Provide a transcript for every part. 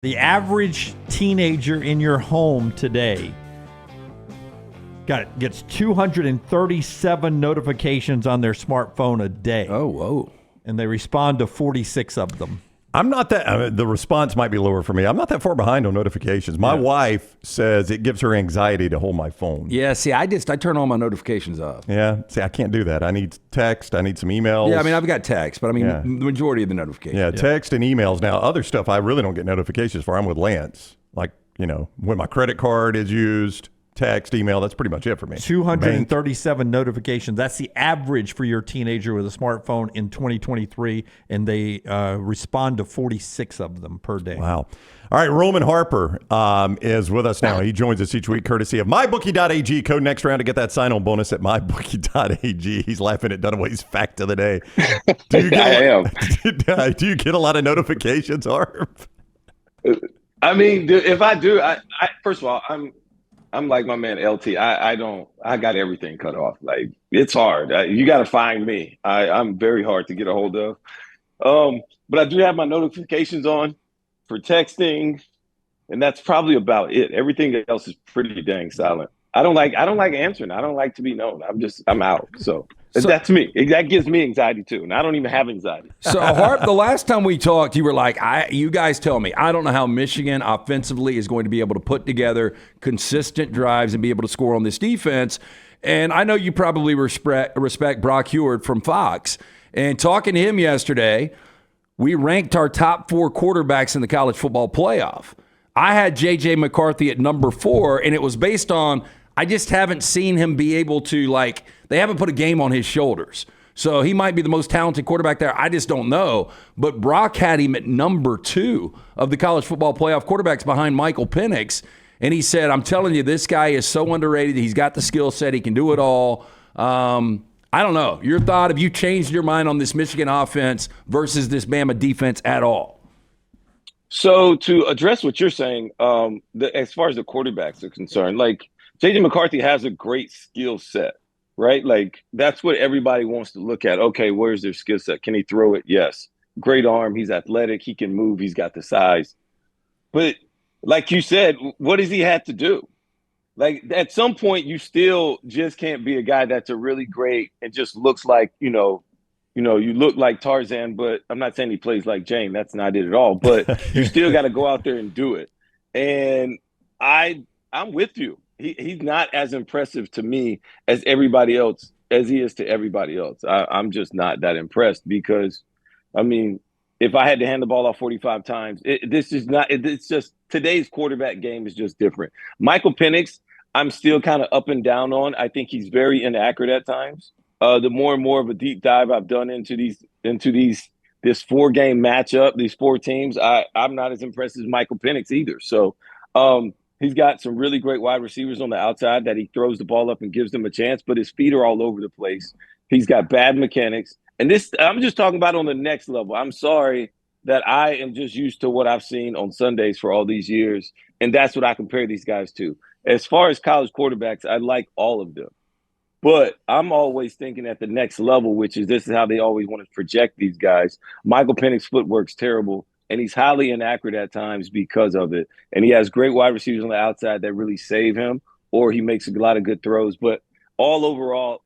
The average teenager in your home today gets 237 notifications on their smartphone a day. Oh, whoa. And they respond to 46 of them. I'm not that, the response might be lower for me. I'm not that far behind on notifications. My wife says it gives her anxiety to hold my phone. Yeah, see, I turn all my notifications off. Yeah, see, I can't do that. I need text. I need some emails. Yeah, I mean, I've got text, but I mean, the majority of the notifications. Yeah, text and emails. Now, other stuff I really don't get notifications for. I'm with Lance. Like, when my credit card is used, text, email, that's pretty much it for me. 237 notifications. That's the average for your teenager with a smartphone in 2023, and they respond to 46 of them per day. Wow. All right, Roman Harper is with us now. He joins us each week courtesy of MyBookie.ag. Code next round to get that sign-on bonus at MyBookie.ag. He's laughing at Dunaway's fact of the day. Do you get a lot of notifications, Harp? I mean, if I do, I first of all, I'm like my man LT. I got everything cut off. Like, it's hard. You got to find me. I'm very hard to get a hold of. But I do have my notifications on for texting, and that's probably about it. Everything else is pretty dang silent. I don't like answering. I don't like to be known. I'm out. So that's me. That gives me anxiety too, and I don't even have anxiety. So, Harp, the last time we talked, you were like, you guys tell me, I don't know how Michigan offensively is going to be able to put together consistent drives and be able to score on this defense. And I know you probably respect Brock Heward from Fox. And talking to him yesterday, we ranked our top 4 quarterbacks in the college football playoff. I had J.J. McCarthy at number 4, and it was based on I just haven't seen him be able to, they haven't put a game on his shoulders. So he might be the most talented quarterback there. I just don't know. But Brock had him at number 2 of the college football playoff quarterbacks behind Michael Penix. And he said, I'm telling you, this guy is so underrated. He's got the skill set. He can do it all. I don't know. Your thought, have you changed your mind on this Michigan offense versus this Bama defense at all? So to address what you're saying, as far as the quarterbacks are concerned, J.J. McCarthy has a great skill set, right? That's what everybody wants to look at. Okay, where's their skill set? Can he throw it? Yes. Great arm. He's athletic. He can move. He's got the size. But like you said, what does he have to do? At some point, you still just can't be a guy that's a really great and just looks like, you look like Tarzan, but I'm not saying he plays like Jane. That's not it at all. But you still got to go out there and do it. And I'm with you. He's not as impressive to me as everybody else, as he is to everybody else. I'm just not that impressed because, I mean, if I had to hand the ball off 45 times, it's just today's quarterback game is just different. Michael Penix, I'm still kind of up and down on. I think he's very inaccurate at times. The more and more of a deep dive I've done into this 4-game matchup, these 4 teams, I'm not as impressed as Michael Penix either. So he's got some really great wide receivers on the outside that he throws the ball up and gives them a chance, but his feet are all over the place. He's got bad mechanics. And this, I'm just talking about on the next level. I'm sorry that I am just used to what I've seen on Sundays for all these years, and that's what I compare these guys to. As far as college quarterbacks, I like all of them. But I'm always thinking at the next level, which is this is how they always want to project these guys. Michael Penix's footwork's terrible, and he's highly inaccurate at times because of it. And he has great wide receivers on the outside that really save him, or he makes a lot of good throws. But all overall,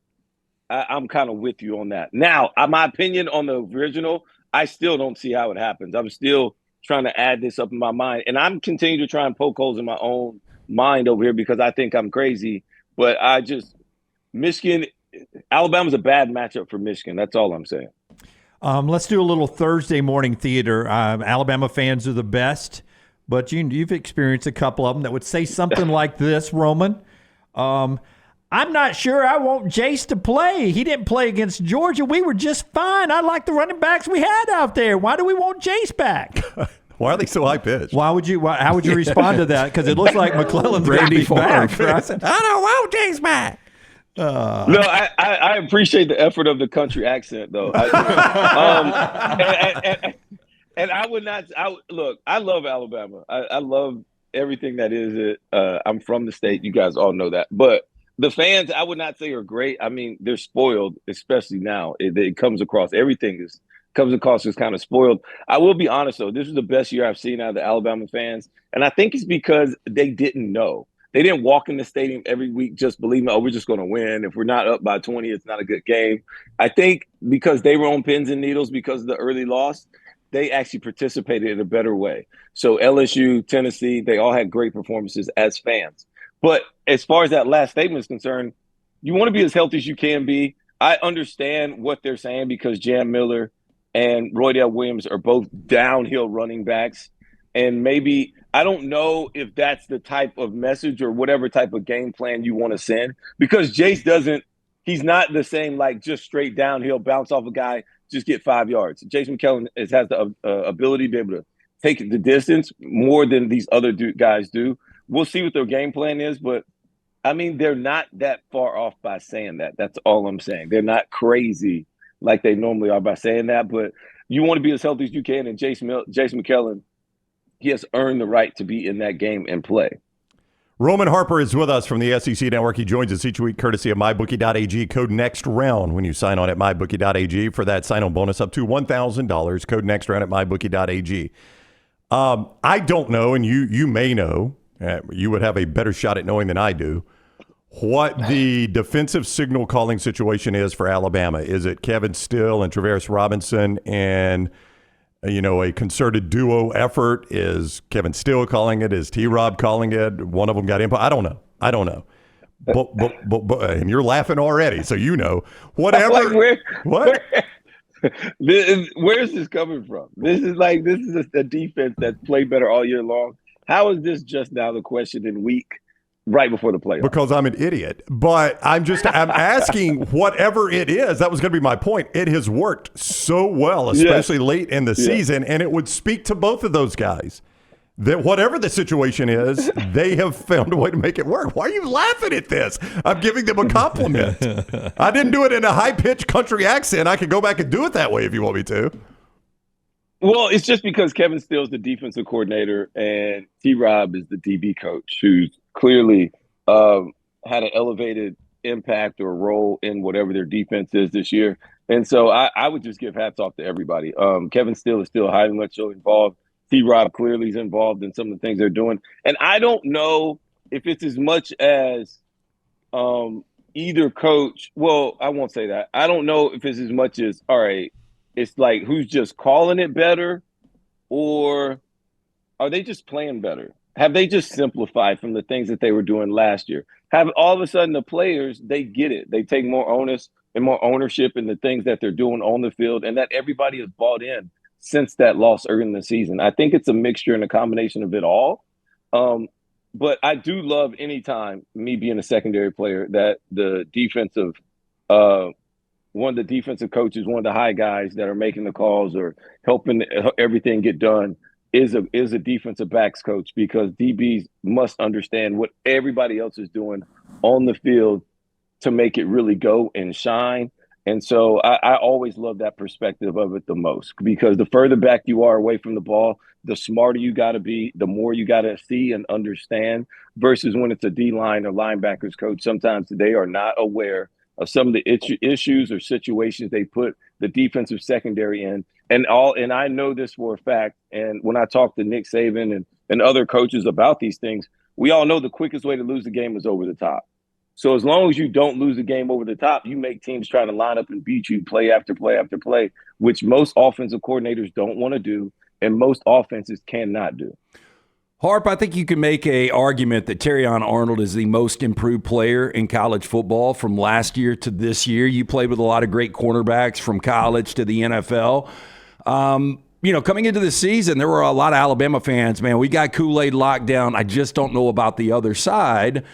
I'm kind of with you on that. Now, my opinion on the original, I still don't see how it happens. I'm still trying to add this up in my mind. And I'm continuing to try and poke holes in my own mind over here because I think I'm crazy. But Michigan, Alabama's a bad matchup for Michigan. That's all I'm saying. Let's do a little Thursday morning theater. Alabama fans are the best, but you've experienced a couple of them that would say something like this, Roman. I'm not sure I want Jase to play. He didn't play against Georgia. We were just fine. I like the running backs we had out there. Why do we want Jase back? Why are they so high pitched? How would you respond to that? Because it looks like McClellan's going to be back. Right? I don't want Jase back. No, I appreciate the effort of the country accent, though. And I would not. Look, I love Alabama. I love everything that is it. I'm from the state. You guys all know that. But the fans, I would not say are great. I mean, they're spoiled, especially now. It comes across. Everything is comes across as kind of spoiled. I will be honest, though. This is the best year I've seen out of the Alabama fans. And I think it's because they didn't know. They didn't walk in the stadium every week just believing, oh, we're just going to win. If we're not up by 20, it's not a good game. I think because they were on pins and needles because of the early loss, they actually participated in a better way. So LSU, Tennessee, they all had great performances as fans. But as far as that last statement is concerned, you want to be as healthy as you can be. I understand what they're saying because Jam Miller and Roydell Williams are both downhill running backs. And maybe I don't know if that's the type of message or whatever type of game plan you want to send, because Jase doesn't, he's not the same, like just straight downhill, bounce off a guy, just get 5 yards. Jase McClellan has the ability to be able to take the distance more than these other guys do. We'll see what their game plan is, but I mean, they're not that far off by saying that. That's all I'm saying. They're not crazy like they normally are by saying that, but you want to be as healthy as you can. And Jase McClellan, he has earned the right to be in that game and play. Roman Harper is with us from the SEC Network. He joins us each week courtesy of MyBookie.ag. Code NEXTROUND when you sign on at MyBookie.ag for that sign-on bonus up to $1,000. Code NEXTROUND at MyBookie.ag. I don't know, and you may know, you would have a better shot at knowing than I do, what the defensive signal calling situation is for Alabama. Is it Kevin Steele and Travaris Robinson and a concerted duo effort? Is Kevin Steele calling it? Is T-Rob calling it? One of them got input. I don't know. But and you're laughing already, so whatever. Where's this coming from? This is a defense that's played better all year long. How is this just now the question in week right before the playoffs? Because I'm an idiot. But I'm asking whatever it is. That was going to be my point. It has worked so well, especially late in the season, and it would speak to both of those guys that whatever the situation is, they have found a way to make it work. Why are you laughing at this? I'm giving them a compliment. I didn't do it in a high-pitched country accent. I could go back and do it that way if you want me to. Well, it's just because Kevin Steele's the defensive coordinator and T-Rob is the DB coach, who's clearly had an elevated impact or role in whatever their defense is this year. And so I would just give hats off to everybody. Kevin Steele is still highly much so involved. T-Rob clearly is involved in some of the things they're doing. And I don't know if it's as much as either coach. Well, I won't say that. I don't know if it's as much as, all right, it's like who's just calling it better, or are they just playing better? Have they just simplified from the things that they were doing last year? Have all of a sudden the players, they get it. They take more onus and more ownership in the things that they're doing on the field, and that everybody has bought in since that loss early in the season. I think it's a mixture and a combination of it all. But I do love anytime, me being a secondary player, that the defensive one of the defensive coaches, one of the high guys that are making the calls or helping everything get done is a defensive backs coach, because DBs must understand what everybody else is doing on the field to make it really go and shine. And so I always love that perspective of it the most, because the further back you are away from the ball, the smarter you got to be, the more you got to see and understand, versus when it's a D-line or linebackers coach. Sometimes they are not aware of some of the issues or situations they put the defensive secondary in. And I know this for a fact. And when I talk to Nick Saban and other coaches about these things, we all know the quickest way to lose the game is over the top. So as long as you don't lose the game over the top, you make teams try to line up and beat you play after play after play, which most offensive coordinators don't want to do, and most offenses cannot do. Harp, I think you can make a argument that Terrion Arnold is the most improved player in college football from last year to this year. You played with a lot of great cornerbacks from college to the NFL. Coming into the season, there were a lot of Alabama fans. Man, we got Kool-Aid locked down. I just don't know about the other side.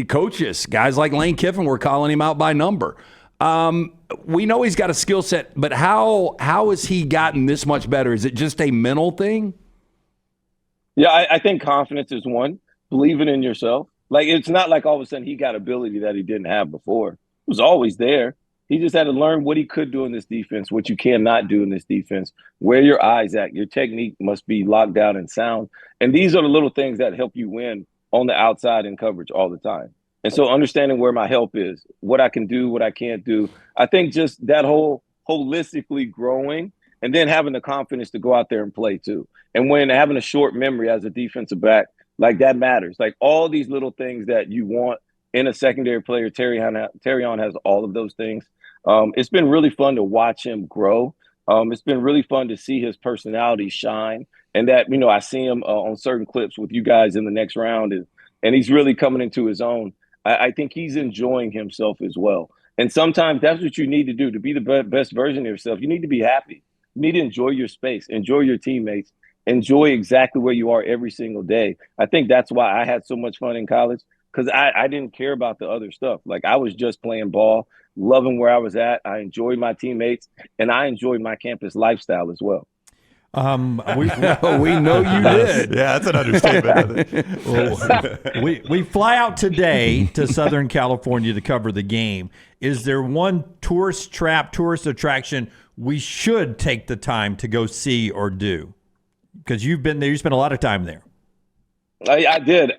Coaches, guys like Lane Kiffin were calling him out by number. We know he's got a skill set, but how has he gotten this much better? Is it just a mental thing? Yeah, I think confidence is one. Believing in yourself. Like, it's not like all of a sudden he got ability that he didn't have before. It was always there. He just had to learn what he could do in this defense, what you cannot do in this defense, where your eyes at. Your technique must be locked down and sound. And these are the little things that help you win on the outside in coverage all the time. And so understanding where my help is, what I can do, what I can't do. I think just that whole holistically growing and then having the confidence to go out there and play too. And when having a short memory as a defensive back, like that matters. Like all these little things that you want in a secondary player, Terrion has all of those things. It's been really fun to watch him grow. It's been really fun to see his personality shine. And that, I see him on certain clips with you guys in the next round, and he's really coming into his own. I think he's enjoying himself as well. And sometimes that's what you need to do to be the best version of yourself. You need to be happy. You need to enjoy your space, enjoy your teammates, enjoy exactly where you are every single day. I think that's why I had so much fun in college, because I didn't care about the other stuff. Like I was just playing ball, loving where I was at. I enjoyed my teammates, and I enjoyed my campus lifestyle as well. We know you did. Yeah, that's an understatement. We fly out today to Southern California to cover the game. Is there one tourist attraction we should take the time to go see or do? Because you've been there, you spent a lot of time there. I did.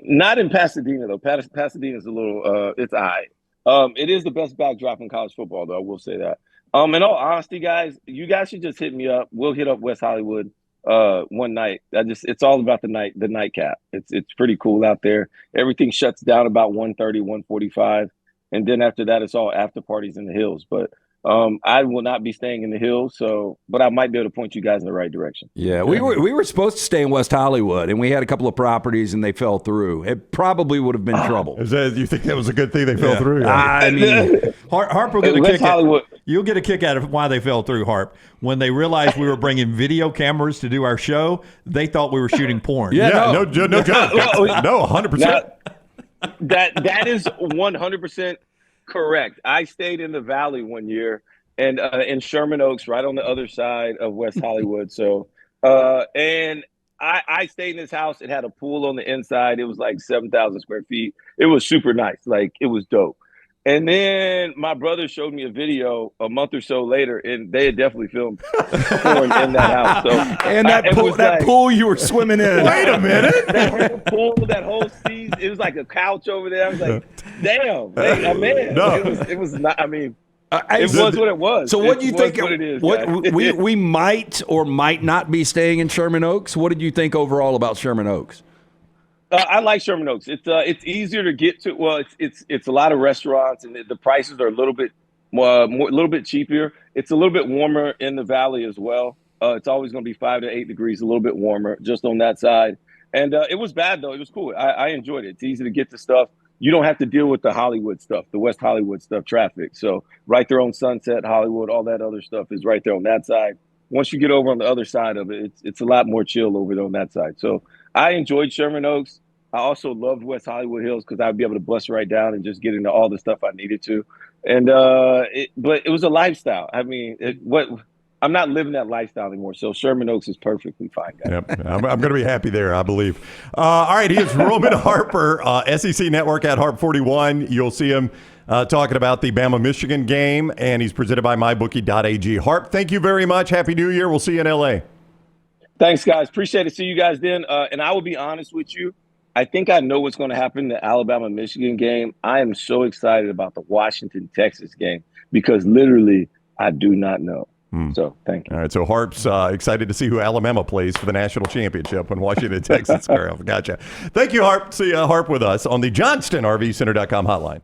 Not in Pasadena though. Pasadena's a little. It's all right. It is the best backdrop in college football, though. I will say that. In all honesty, guys, you guys should just hit me up. We'll hit up West Hollywood one night. It's all about the nightcap. It's pretty cool out there. Everything shuts down about 1:30, 1:45, and then after that, it's all after parties in the hills. But I will not be staying in the hills, but I might be able to point you guys in the right direction. Yeah, we were supposed to stay in West Hollywood, and we had a couple of properties, and they fell through. It probably would have been trouble. You think that was a good thing they fell through? Yeah. I mean, Harp will get a kick out. You'll get a kick out of why they fell through, Harp. When they realized we were bringing video cameras to do our show, they thought we were shooting porn. No joke. No, 100%. That is 100% correct. I stayed in the Valley one year, and in Sherman Oaks, right on the other side of West Hollywood. So, and I stayed in this house. It had a pool on the inside. It was like 7,000 square feet. It was super nice. Like it was dope. And then my brother showed me a video a month or so later, and they had definitely filmed porn in that house. So, and that pool you were swimming in. Wait a minute. That whole pool, that whole season, it was like a couch over there. I was like, damn, man. No. It was not, I mean, it was what it was. So what do you think? What it is, we might or might not be staying in Sherman Oaks. What did you think overall about Sherman Oaks? I like Sherman Oaks. It's easier to get to. Well, it's a lot of restaurants, and the prices are a little bit cheaper. It's a little bit warmer in the Valley as well. It's always going to be 5 to 8 degrees, a little bit warmer just on that side. And it was bad though. It was cool. I enjoyed it. It's easy to get to stuff. You don't have to deal with the Hollywood stuff, the West Hollywood stuff, traffic. So right there on Sunset, Hollywood, all that other stuff is right there on that side. Once you get over on the other side of it, it's a lot more chill over there on that side. So I enjoyed Sherman Oaks. I also loved West Hollywood Hills because I'd be able to bust right down and just get into all the stuff I needed to. And but it was a lifestyle. I mean, I'm not living that lifestyle anymore. So Sherman Oaks is perfectly fine, guys. Yep. I'm going to be happy there, I believe. All right, here's Roman Harper, SEC Network at Harp41. You'll see him talking about the Bama-Michigan game, and he's presented by MyBookie.ag. Harp, thank you very much. Happy New Year. We'll see you in L.A. Thanks, guys. Appreciate it. See you guys then. And I will be honest with you. I think I know what's going to happen in the Alabama-Michigan game. I am so excited about the Washington-Texas game because literally I do not know. So thank you. All right, so Harp's excited to see who Alabama plays for the national championship when Washington, Texas square off. Gotcha. Thank you, Harp. See Harp with us on the JohnstonRVCenter.com hotline.